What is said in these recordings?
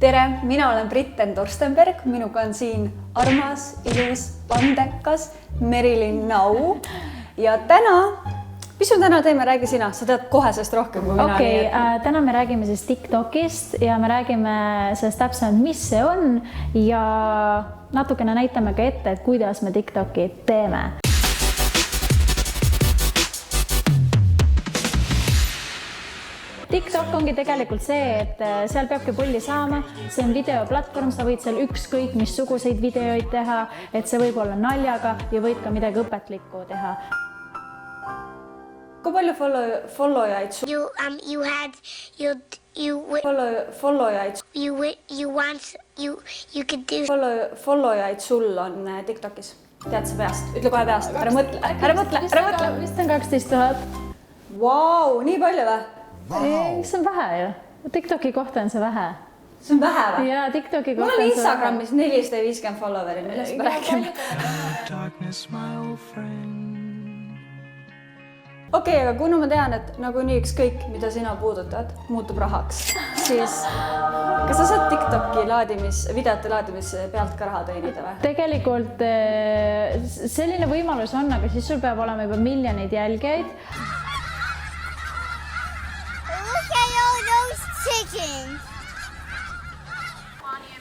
tere, mina olen Britten Torstenberg, minuga on siin armas, ilus, andekas Merilin Nau ja täna, mis me täna teeme, räägi sina, sa tead kohe sellest rohkem kui mina. Okei, täna me räägime siis TikTokist ja me räägime sellest täpsemalt, mis see on ja natukene näitame ka ette, et kuidas me TikToki teeme. TikTok ongi tegelikult see, et seal peabki pulli saama, see on videoplatvorm, sa võid seal ükskõik missuguseid videoid teha, et see võib olla naljaga ja võid ka midagi õpetlikku teha. Kui palju followajaid sul? Followajaid sul on TikTokis? Tead sa peast? Ütle kohe peast, ära mõtle. Vist on 12 000. Vau, nii palju või? See on vähe ju. TikToki kohta on see vähe. See on vähe või? Jaa, TikToki kohta on see vähe. Mul on Instagramis 450 followeri, millest me räägime. Okei, aga kuna ma tean, et nagunii ükskõik, mida sina puudutad, muutub rahaks, siis kas sa saad TikToki videote laadimise pealt ka raha teenida või? Tegelikult selline võimalus on, aga siis sul peab olema juba miljoneid jälgijaid.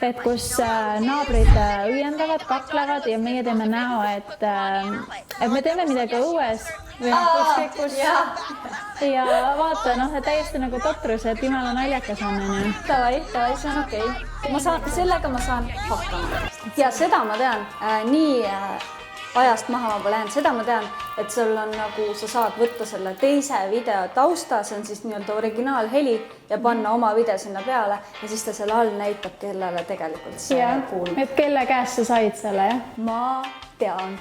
Et kus naabrid õiendavad, kaklevad ja meie teeme näo, et me teeme midagi õues või kus. Ja vaata, täiesti nagu totrus, et jumala naljakas on. Tavai, see on okei. Sellega ma saan hakkama. Ja seda ma tean, nii ajast maha ma pole jäänud, seda ma tean, et sul on nagu, sa saad võtta selle teise video tausta, see on siis nii-öelda originaalheli ja panna oma video sinna peale ja siis ta seal all näitab, kellele tegelikult see kuulub. Et kelle käest sa said selle, jah? Ma tean.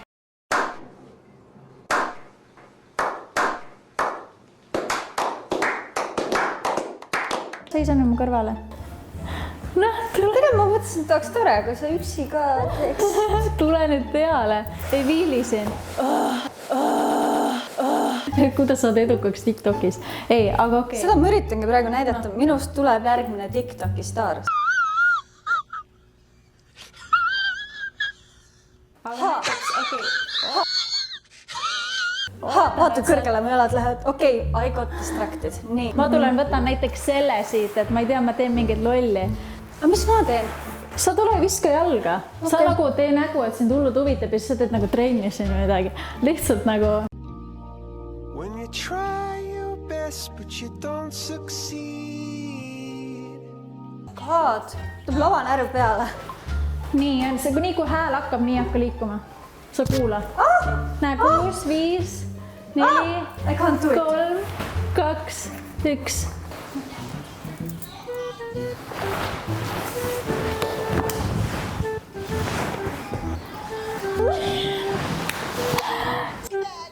Seisan mu kõrvale. Tegelikult ma mõtlesin, et oleks tore, kui sa üksi ka teeks. Tule nüüd peale, ei viilisin. Kuidas saad edukaks TikTokis? Ei, aga okei. Seda ma üritangi praegu näidata. Minust tuleb järgmine TikToki staar. Vaata kõrgele, mu jalad lähevad. Okei, I got distracted. Nii. Ma võtan näiteks selle siit, et ma ei tea, ma teen mingit lolli. Aga mis ma teen? Sa tule viska jalga. Sa nagu tee nägu, et sind hullud huvitab ja siis sa teed nagu trenni siin või midagi. Lihtsalt nagu... God, tuleb lavanärv peale. Nii, nii kui hääl hakkab, nii hakka liikuma. Sa kuula. Näe, 6, 5, 4, 3, 2, 1.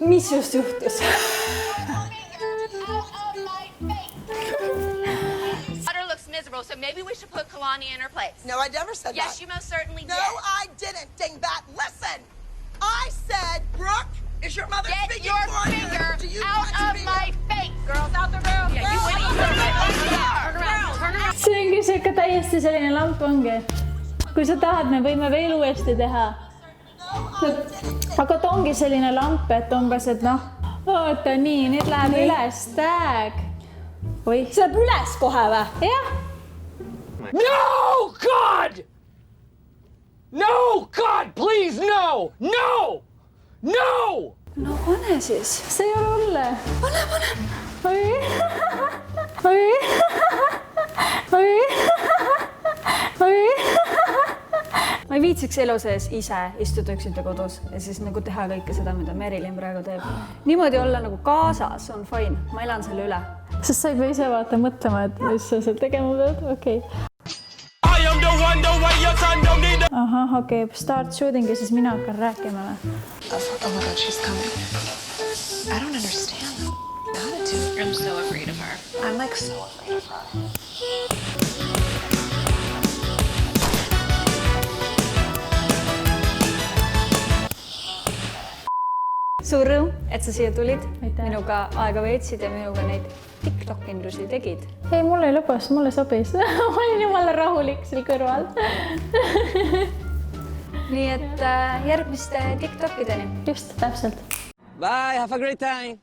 Mis just juhtus? So maybe we should put Kalani in her place. No, I never said that. Yes, you most certainly did. No, I didn't, dingbat. Listen, I said, Brooke, is your mother speaking for you? Get your finger out of my face. Girls out the room. Yeah, you went Turn around. See ongi siuke täiesti selline lamp ongi. Kui sa tahad, me võime veel uuesti teha. Aga ta ongi selline lamp, et umbes, et oota nii, nüüd läheb üles tag. See läheb üles kohe või? Jah. No, God! No, God, please, no! No! No! No pane siis. See ei ole hulle. Pane. Oi. Ma ei viitsiks elu sees ise istuda üksinda kodus ja siis nagu teha kõike seda, mida Merilin praegu teeb. Niimoodi olla nagu kaasas on fine. Ma elan selle üle. Sest sa ei pea ise vaata mõtlema, et mis sa seal tegema pead. Okei. Aha, okei. Start shooting ja siis mina hakkan rääkima. Oh my God, she's coming. I don't understand the attitude. I'm so afraid of her. I'm like so afraid of her. Suur rõõm, et sa siia tulid. Aitäh. Minuga aega veetsid ja minuga neid TikTok-indrusi tegid? Ei, mulle ei lõbus, mulle sobis. Ma olin jumala rahulik seal kõrval. Nii et järgmiste TikTokideni. Just, täpselt. Bye, have a great time.